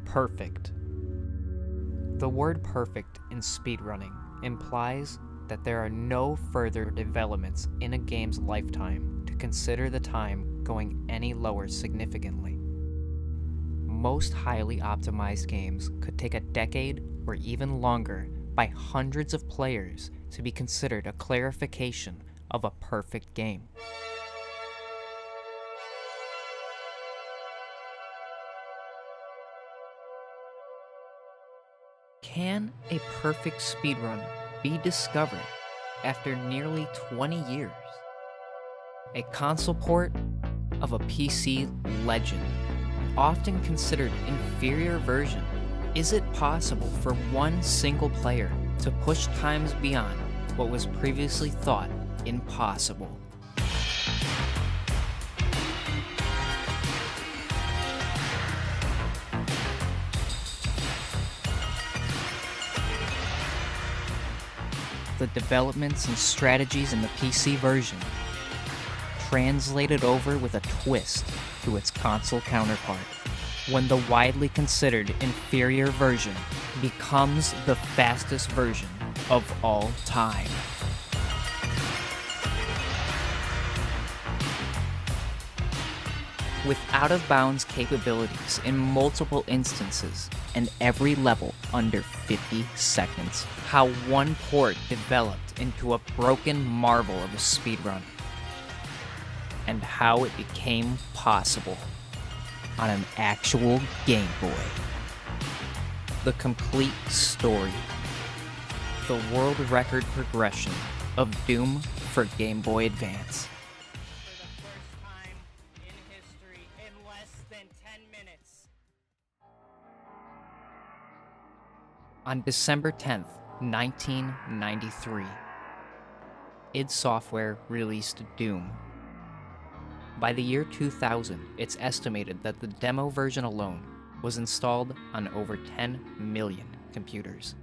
Perfect. The word perfect in speedrunning implies that there are no further developments in a game's lifetime to consider the time going any lower significantly. Most highly optimized games could take a decade or even longer by hundreds of players to be considered a clarification of a perfect game. Can a perfect speedrun be discovered after nearly 20 years? A console port of a PC legend, often considered inferior version, is it possible for one single player to push times beyond what was previously thought impossible? The developments and strategies in the PC version translated over with a twist to its console counterpart, when the widely considered inferior version becomes the fastest version of all time. With out-of-bounds capabilities in multiple instances and every level under 50 seconds, how one port developed into a broken marvel of a speedrun, and how it became possible on an actual Game Boy. The complete story. The world record progression of Doom for Game Boy Advance. On December 10th, 1993, id Software released Doom. By the year 2000, it's estimated that the demo version alone was installed on over 10 million computers.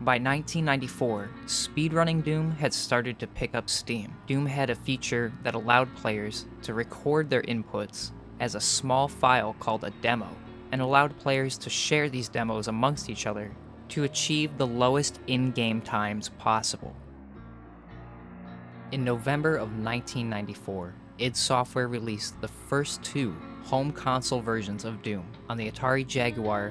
By 1994, speedrunning Doom had started to pick up steam. Doom had a feature that allowed players to record their inputs as a small file called a demo, and allowed players to share these demos amongst each other to achieve the lowest in-game times possible. In November of 1994, id Software released the first two home console versions of Doom on the Atari Jaguar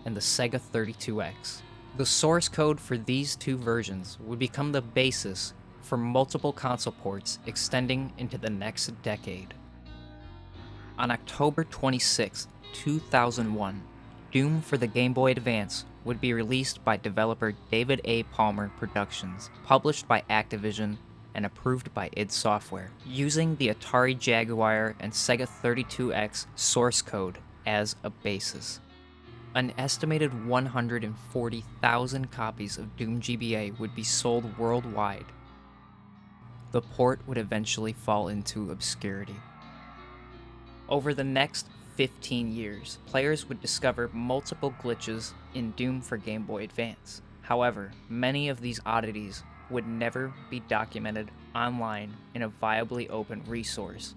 and the Sega 32X. The source code for these two versions would become the basis for multiple console ports extending into the next decade. On October 26, 2001, Doom for the Game Boy Advance would be released by developer David A. Palmer Productions, published by Activision, and approved by id Software, using the Atari Jaguar and Sega 32X source code as a basis. An estimated 140,000 copies of Doom GBA would be sold worldwide. The port would eventually fall into obscurity. Over the next 15 years, players would discover multiple glitches in Doom for Game Boy Advance. However, many of these oddities would never be documented online in a viably open resource.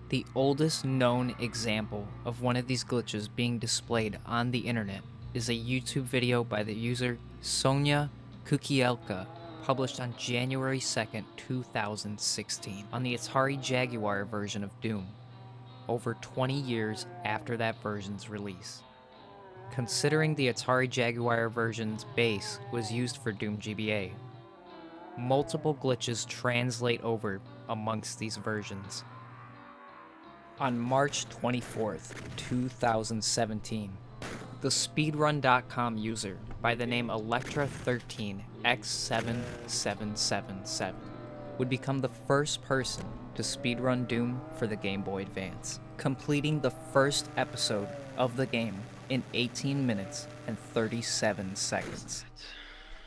The oldest known example of one of these glitches being displayed on the internet is a YouTube video by the user Sonia Kukielka, published on January 2nd, 2016, on the Atari Jaguar version of Doom, over 20 years after that version's release. Considering the Atari Jaguar version's base was used for Doom GBA, multiple glitches translate over amongst these versions. On March 24th, 2017, the speedrun.com user by the name Electra13X7777 would become the first person to speedrun Doom for the Game Boy Advance, completing the first episode of the game in 18 minutes and 37 seconds.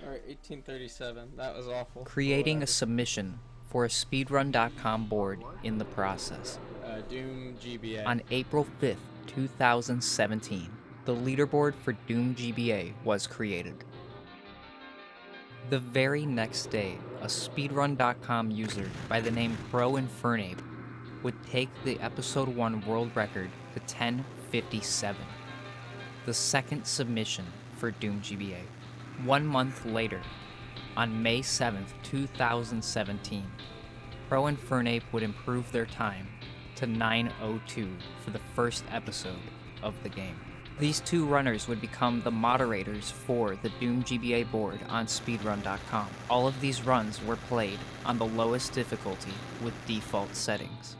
Alright, 1837. That was awful. Creating a submission for a speedrun.com board in the process. Doom GBA. On April 5th, 2017, the leaderboard for Doom GBA was created. The very next day, a speedrun.com user by the name Pro Infernape would take the Episode 1 world record to 10:57. the second submission for Doom GBA. 1 month later, on May 7th, 2017, Pro and Fernape would improve their time to 9:02 for the first episode of the game. These two runners would become the moderators for the Doom GBA board on speedrun.com. All of these runs were played on the lowest difficulty with default settings.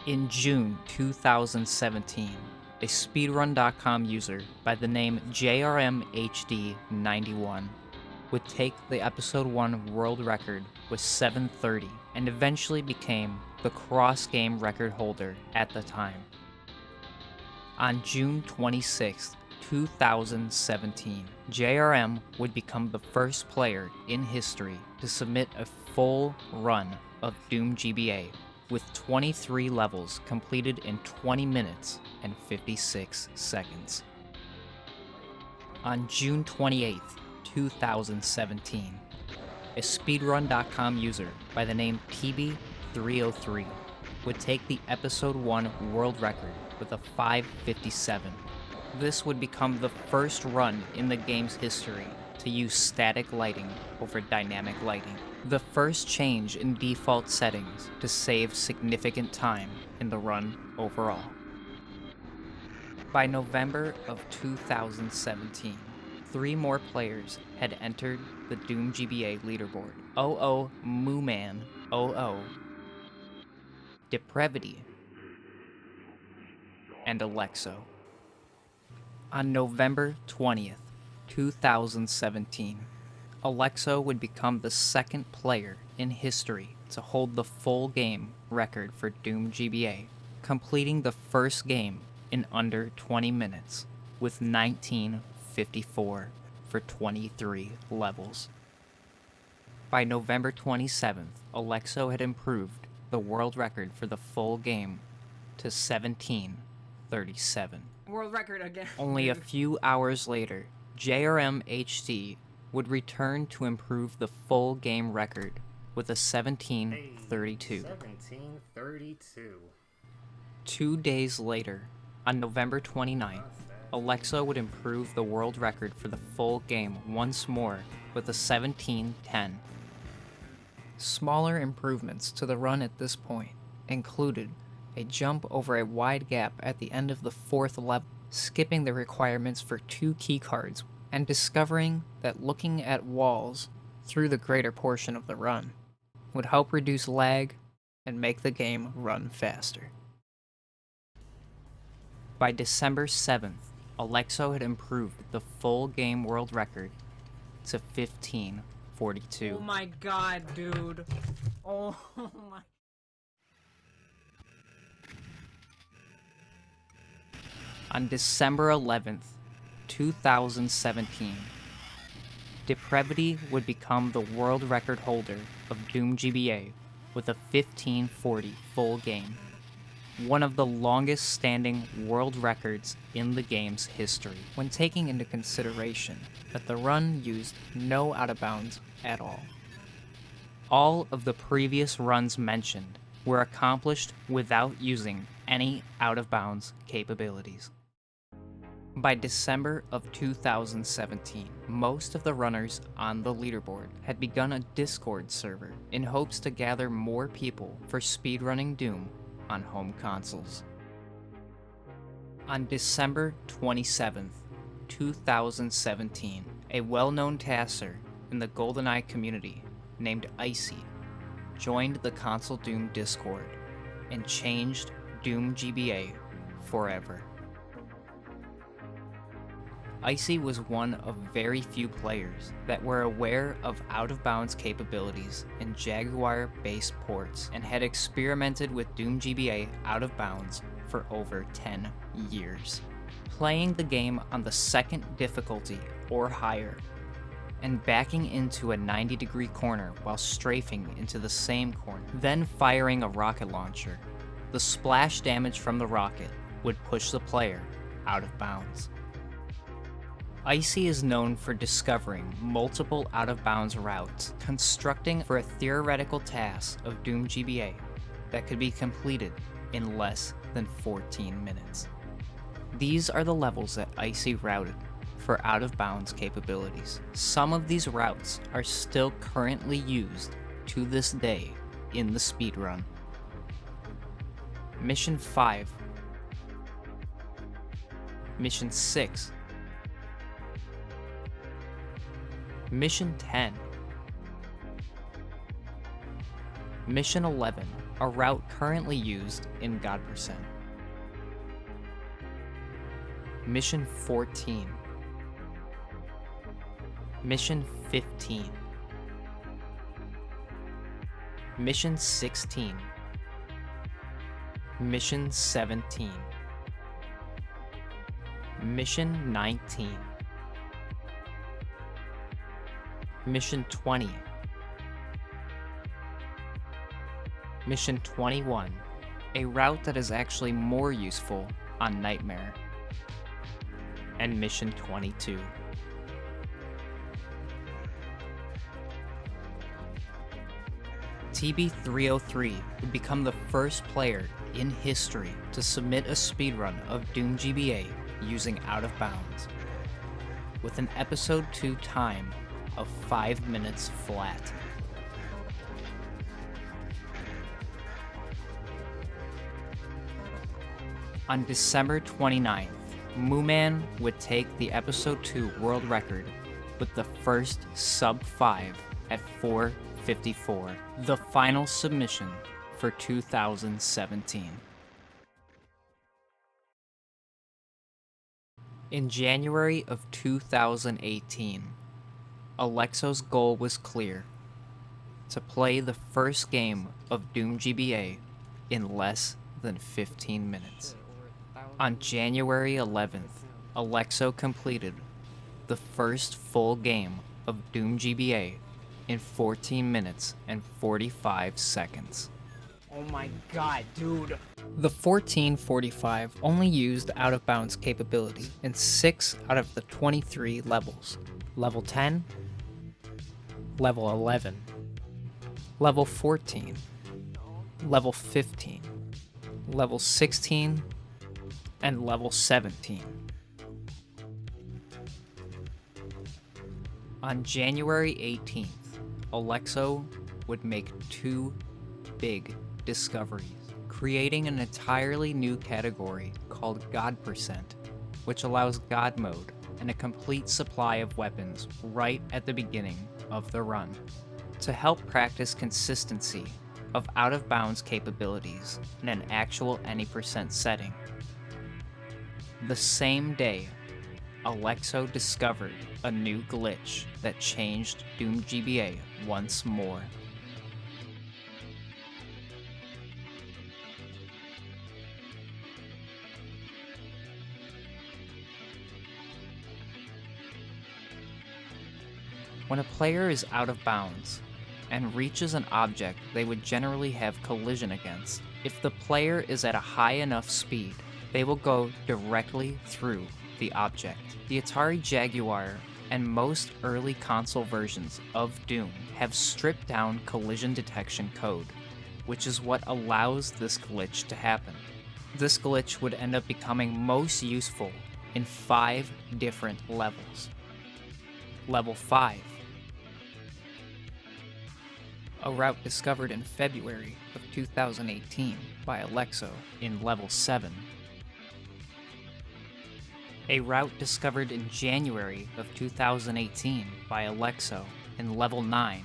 In June 2017, a speedrun.com user by the name JRMHD91 would take the episode 1 world record with 7:30 and eventually became the cross-game record holder at the time. On June 26, 2017, JRM would become the first player in history to submit a full run of Doom GBA with 23 levels completed in 20 minutes and 56 seconds. On June 28, 2017, a speedrun.com user by the name PB303 would take the episode 1 world record with a 5:57. This would become the first run in the game's history to use static lighting over dynamic lighting. The first change in default settings to save significant time in the run overall. By November of 2017, 3 more players had entered the Doom GBA leaderboard. OO Mooman 00, Depravity, and Alexo. On November 20th, 2017, Alexo would become the second player in history to hold the full game record for Doom GBA, completing the first game in under 20 minutes with 19:54 for 23 levels. By November 27th, Alexo had improved the world record for the full game to 17:37. World record again. Only a few hours later, JRM HD would return to improve the full game record with a 17:32. 17:32. 2 days later, on November 29th, Alexo would improve the world record for the full game once more with a 17:10. Smaller improvements to the run at this point included a jump over a wide gap at the end of the 4th level, skipping the requirements for 2 keycards, and discovering that looking at walls through the greater portion of the run would help reduce lag and make the game run faster. By December 7th, Alexo had improved the full game world record to 15:42. Oh my god, dude. Oh my. On December 11th, 2017, Depravity would become the world record holder of Doom GBA with a 15:40 full game, one of the longest standing world records in the game's history, when taking into consideration that the run used no out-of-bounds at all. All of the previous runs mentioned were accomplished without using any out-of-bounds capabilities. By December of 2017, most of the runners on the leaderboard had begun a Discord server in hopes to gather more people for speedrunning Doom on home consoles. On December 27th, 2017, a well-known tasser in the GoldenEye community named Icy joined the Console Doom Discord and changed Doom GBA forever. Icy was one of very few players that were aware of out-of-bounds capabilities in Jaguar-based ports and had experimented with Doom GBA out-of-bounds for over 10 years. Playing the game on the 2nd difficulty or higher, and backing into a 90-degree corner while strafing into the same corner, then firing a rocket launcher. The splash damage from the rocket would push the player out of bounds. Icy is known for discovering multiple out-of-bounds routes, constructing for a theoretical task of Doom GBA that could be completed in less than 14 minutes. These are the levels that Icy routed for out-of-bounds capabilities. Some of these routes are still currently used to this day in the speedrun. Mission 5, Mission 6, Mission 10, Mission 11, a route currently used in God %. Mission 14, Mission 15, Mission 16, Mission 17, Mission 19, Mission 20, Mission 21, a route that is actually more useful on Nightmare, and Mission 22. TB303 would become the first player in history to submit a speedrun of Doom GBA using out of bounds, with an episode 2 time of 5 minutes flat. On December 29th, Mooman would take the episode 2 world record with the first sub 5 at 4:54, the final submission for 2017. In January of 2018, Alexo's goal was clear: to play the first game of Doom GBA in less than 15 minutes. On January 11th, Alexo completed the first full game of Doom GBA in 14 minutes and 45 seconds. Oh my god, dude. The 1445 only used out-of-bounds capability in 6 out of the 23 levels. Level 10, Level 11, Level 14, Level 15, Level 16, and Level 17. On January 18th, Alexo would make 2 big discoveries, creating an entirely new category called God %, which allows God mode and a complete supply of weapons right at the beginning of the run. To help practice consistency of out-of-bounds capabilities in an actual any % setting, the same day, Alexo discovered a new glitch that changed Doom GBA once more. When a player is out of bounds and reaches an object they would generally have collision against, if the player is at a high enough speed, they will go directly through the object. The Atari Jaguar and most early console versions of Doom have stripped down collision detection code, which is what allows this glitch to happen. This glitch would end up becoming most useful in 5 different levels. Level 5, a route discovered in February of 2018 by Alexo in Level 7. A route discovered in January of 2018 by Alexo in Level 9.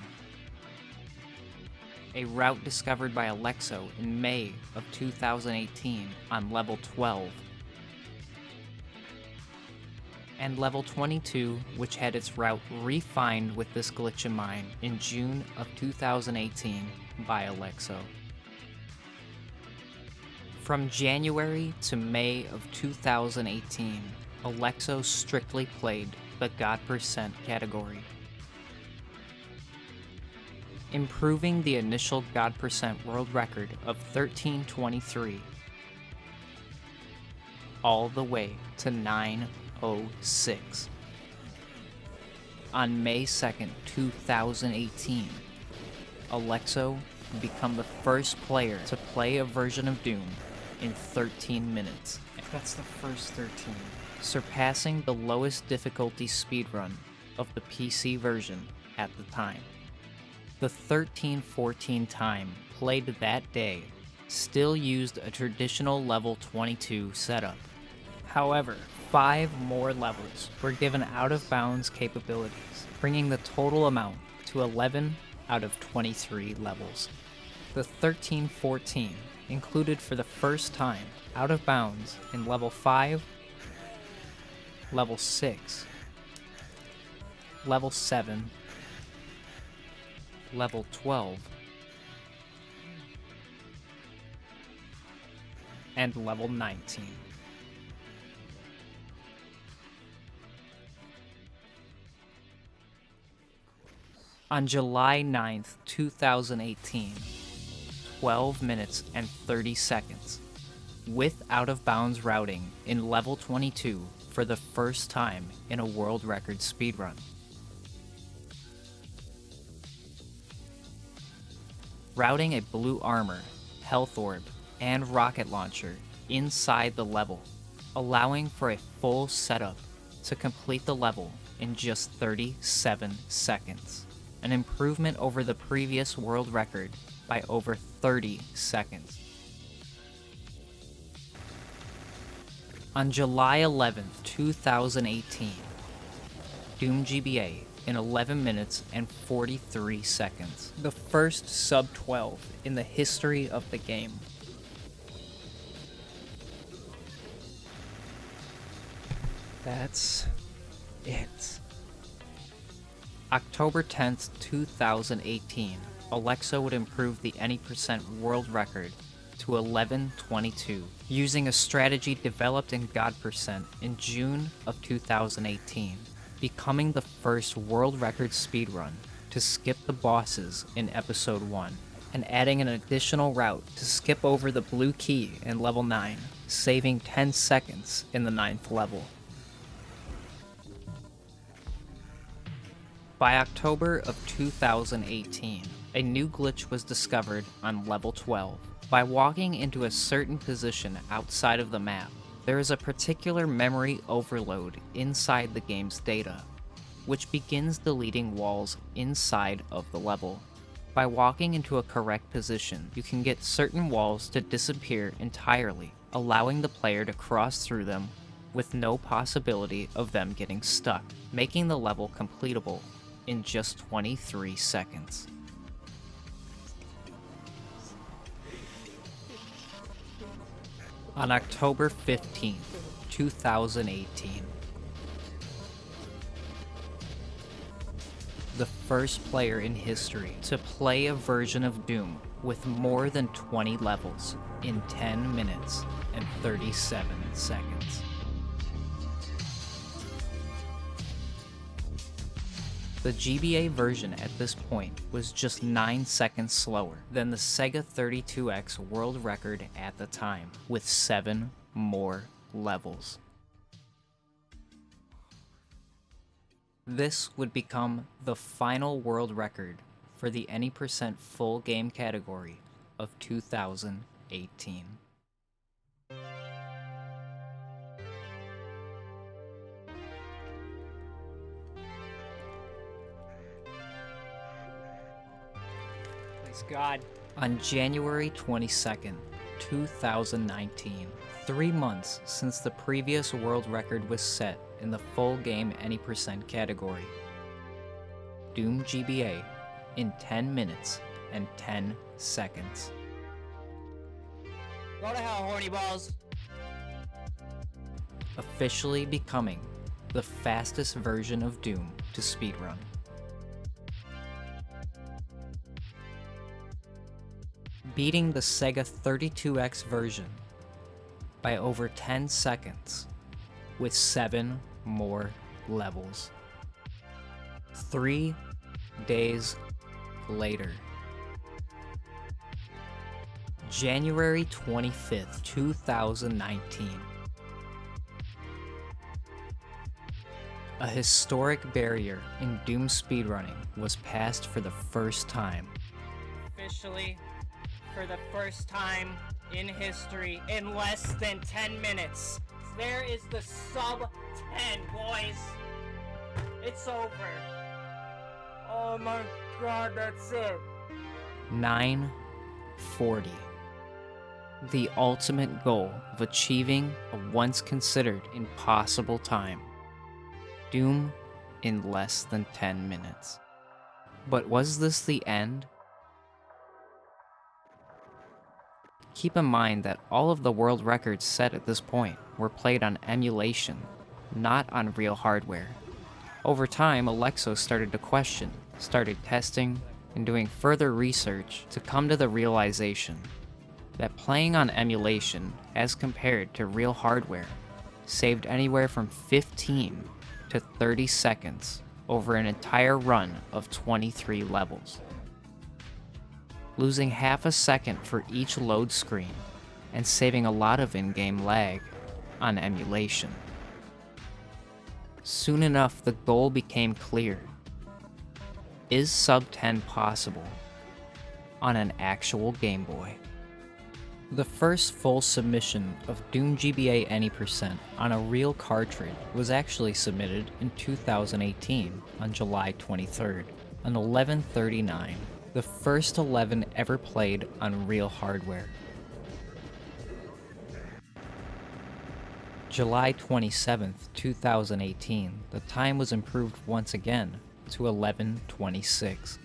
A route discovered by Alexo in May of 2018 on Level 12. And Level 22, which had its route refined with this glitch in mind in June of 2018 by Alexo. From January to May of 2018, Alexo strictly played the God % category, improving the initial God % world record of 1323 all the way to 906. On May 2nd, 2018, Alexo would become the first player to play a version of Doom in 13 minutes That's the first 13. surpassing the lowest difficulty speedrun of the PC version at the time. The 1314 time played that day still used a traditional level 22 setup. However, 5 more levels were given out-of-bounds capabilities, bringing the total amount to 11 out of 23 levels. The 1314 included for the first time out-of-bounds in level 5, level 6, level 7, level 12, and level 19. On July 9th, 2018, 12 minutes and 30 seconds, with out-of-bounds routing in level 22 for the first time in a world record speedrun. Routing a blue armor, health orb, and rocket launcher inside the level, allowing for a full setup to complete the level in just 37 seconds, an improvement over the previous world record by over 30 seconds. On July 11th, 2018, Doom GBA in 11 minutes and 43 seconds, the first sub-12 in the history of the game. That's it. October 10th, 2018, Alexo would improve the any percent world record to 1122, using a strategy developed in God% in June of 2018, becoming the first world record speedrun to skip the bosses in Episode 1, and adding an additional route to skip over the blue key in level 9, saving 10 seconds in the 9th level. By October of 2018, a new glitch was discovered on level 12. By walking into a certain position outside of the map, there is a particular memory overload inside the game's data, which begins deleting walls inside of the level. By walking into a correct position, you can get certain walls to disappear entirely, allowing the player to cross through them with no possibility of them getting stuck, making the level completable in just 23 seconds. On October 15th, 2018, the first player in history to play a version of Doom with more than 20 levels in 10 minutes and 37 seconds. The GBA version at this point was just 9 seconds slower than the Sega 32X world record at the time, with 7 more levels. This would become the final world record for the any percent full game category of 2018. God. On January 22nd, 2019, 3 months since the previous world record was set in the full game any percent category, Doom GBA in 10 minutes and 10 seconds. Go to hell, horny balls. Officially becoming the fastest version of Doom to speedrun. Beating the Sega 32X version by over 10 seconds with 7 more levels. 3 days later, January 25th, 2019, a historic barrier in Doom speedrunning was passed for the first time. Officially, for the first time, in history in less than 10 minutes. There is the sub 10, boys. It's over. Oh my god, that's it. 940. The ultimate goal of achieving a once considered impossible time. Doom in less than 10 minutes. But was this the end? Keep in mind that all of the world records set at this point were played on emulation, not on real hardware. Over time, Alexo started to question, started testing, and doing further research to come to the realization that playing on emulation, as compared to real hardware, saved anywhere from 15 to 30 seconds over an entire run of 23 levels. Losing half a second for each load screen, and saving a lot of in-game lag on emulation. Soon enough, the goal became clear. Is sub 10 possible on an actual Game Boy? The first full submission of Doom GBA Any% on a real cartridge was actually submitted in 2018 on July 23rd, on 1139, the first 11 ever played on real hardware. July 27th, 2018, the time was improved once again to 11:26.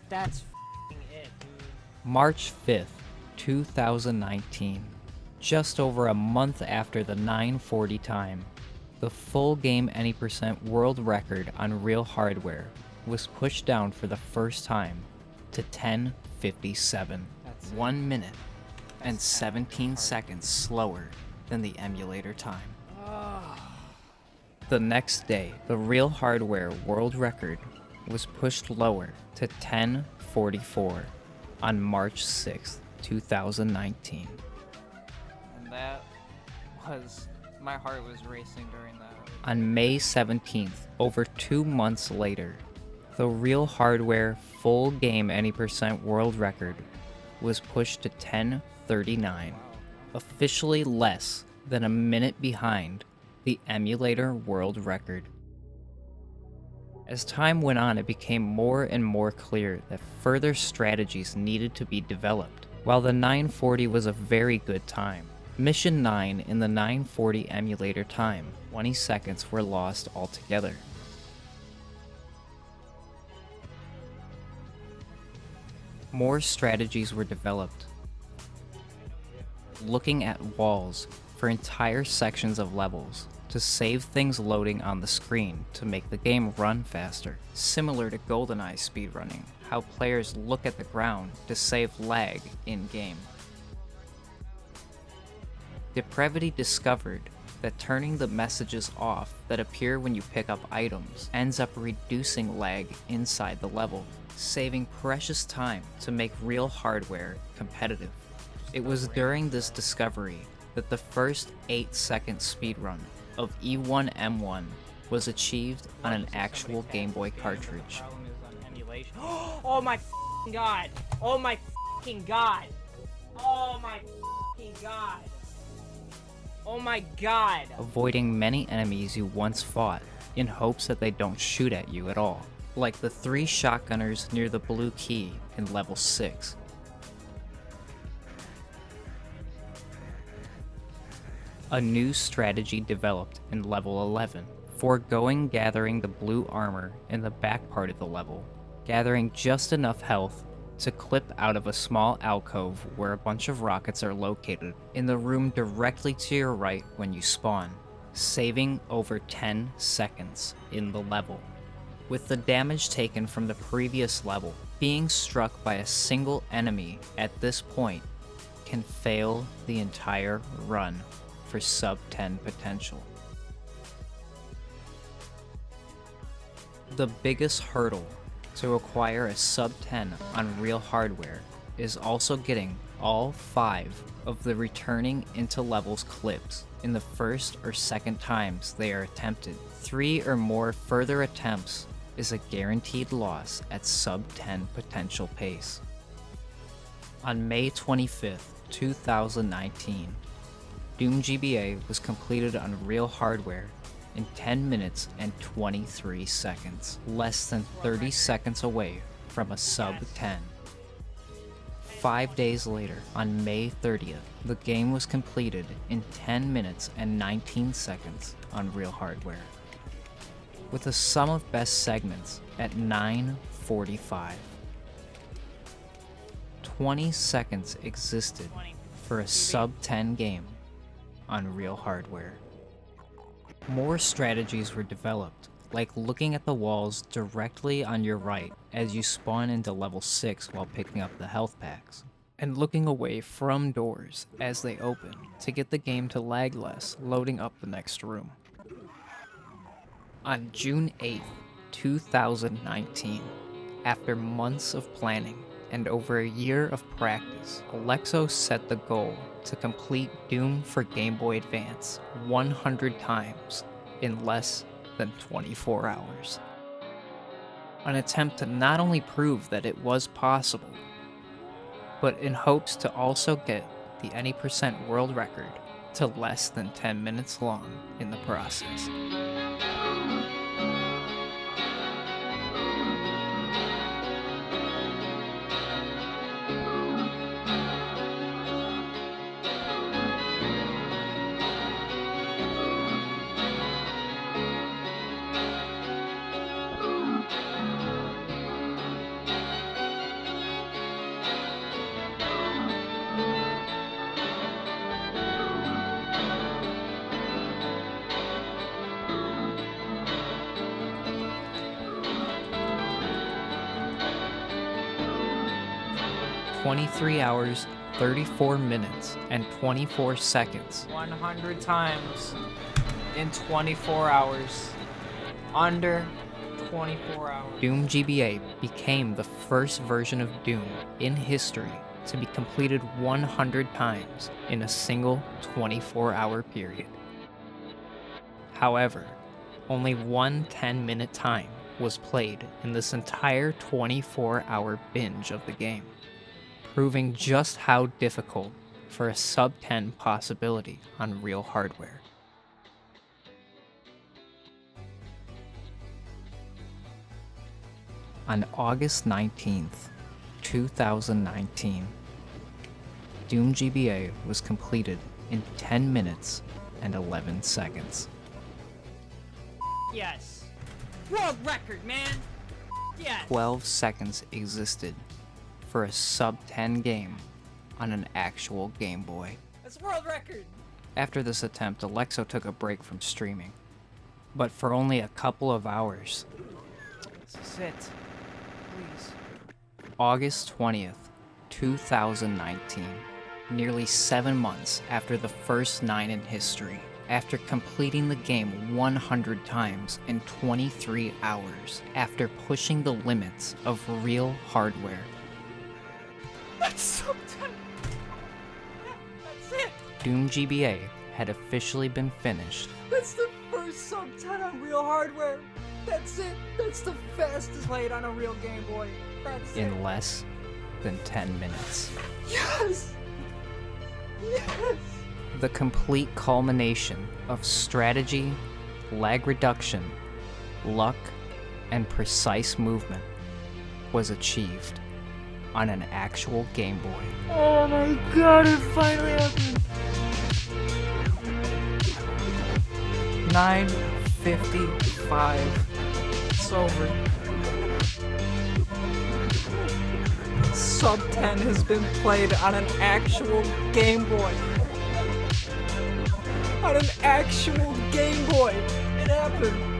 That's f***ing it, dude. March 5th, 2019, just over a month after the 940 time, the full game Any% world record on real hardware was pushed down for the first time to 10:57, 1 minute and 17 seconds slower than the emulator time. The next day, the real hardware world record was pushed lower to 10:44 on March 6th, 2019. And that was... my heart was racing during that. On May 17th, over 2 months later, the real hardware full game Any% world record was pushed to 10:39, officially less than a minute behind the emulator world record. As time went on, it became more and more clear that further strategies needed to be developed. While the 940 was a very good time, Mission 9 in the 940 emulator time, 20 seconds were lost altogether. More strategies were developed, looking at walls for entire sections of levels to save things loading on the screen to make the game run faster. Similar to GoldenEye speedrunning, how players look at the ground to save lag in-game. Depravity discovered that turning the messages off that appear when you pick up items ends up reducing lag inside the level, saving precious time to make real hardware competitive. It was during this discovery that the first 8-second speedrun of E1M1 was achieved on an actual Game Boy cartridge. Oh my f***ing god! Oh my f***ing god! Oh my f***ing god! Oh my god! Avoiding many enemies you once fought in hopes that they don't shoot at you at all, like the 3 shotgunners near the blue key in level 6. A new strategy developed in level 11, foregoing gathering the blue armor in the back part of the level, gathering just enough health to clip out of a small alcove where a bunch of rockets are located in the room directly to your right when you spawn, saving over 10 seconds in the level. With the damage taken from the previous level, being struck by a single enemy at this point can fail the entire run for sub 10 potential. The biggest hurdle to acquire a sub 10 on real hardware is also getting all 5 of the returning into levels clips in the first or second times they are attempted. 3 or more further attempts is a guaranteed loss at sub 10 potential pace. On May 25th, 2019, Doom GBA was completed on real hardware in 10 minutes and 23 seconds, less than 30 seconds away from a sub 10. 5 days later, on May 30th, the game was completed in 10 minutes and 19 seconds on real hardware, with a sum of best segments at 9:45. 20 seconds existed for a sub 10 game on real hardware. More strategies were developed, like looking at the walls directly on your right as you spawn into level 6 while picking up the health packs, and looking away from doors as they open to get the game to lag less loading up the next room. On June 8th, 2019, after months of planning and over a year of practice, Alexo set the goal to complete Doom for Game Boy Advance 100 times in less than 24 hours. An attempt to not only prove that it was possible, but in hopes to also get the any percent world record to less than 10 minutes long in the process. "23 hours, 34 minutes, and 24 seconds. 100 times in 24 hours. Under 24 hours. Doom GBA became the first version of Doom in history to be completed 100 times in a single 24-hour period. However, only one 10-minute time was played in this entire 24-hour binge of the game, proving just how difficult for a sub-10 possibility on real hardware. On August 19th, 2019, Doom GBA was completed in 10 minutes and 11 seconds. Yes. World record, man. Yes. 12 seconds existed for a sub-10 game on an actual Game Boy. That's world record. After this attempt, Alexo took a break from streaming, but for only a couple of hours. This is it. Please. August 20th, 2019, nearly 7 months after the first 9 in history, after completing the game 100 times in 23 hours, after pushing the limits of real hardware. That's so tough. That's it. Doom GBA had officially been finished. That's the first sub 10 on real hardware. That's it. That's the fastest played on a real Game Boy. That's In it. less than 10 minutes. Yes. Yes. The complete culmination of strategy, lag reduction, luck, and precise movement was achieved on an actual Game Boy. Oh my god, it finally happened. 9:55. It's over. Sub 10 has been played on an actual Game Boy. On an actual Game Boy. It happened.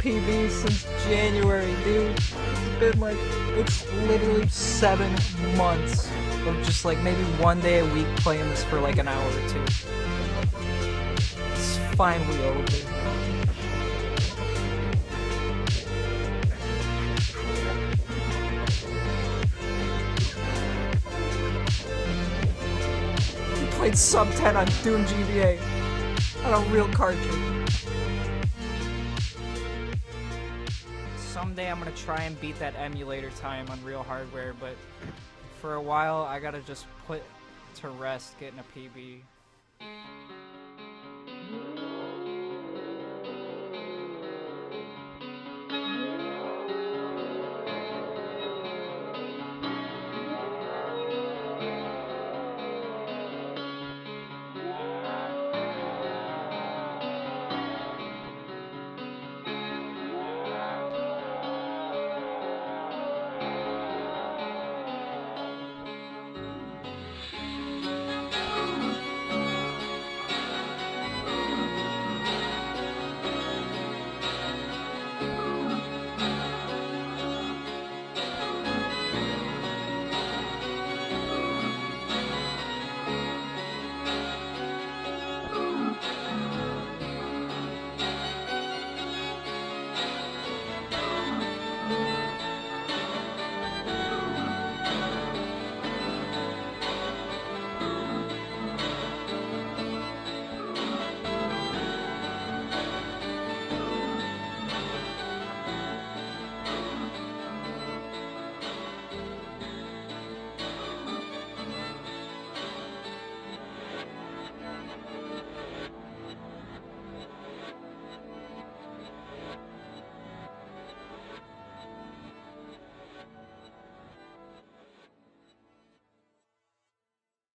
PB since January, dude. It's been like, it's literally 7 months of just like maybe one day a week playing this for like an hour or two. It's finally over. We played sub 10 on Doom GBA on a real cartridge. Someday I'm gonna try and beat that emulator time on real hardware, but for a while I gotta just put to rest getting a PB.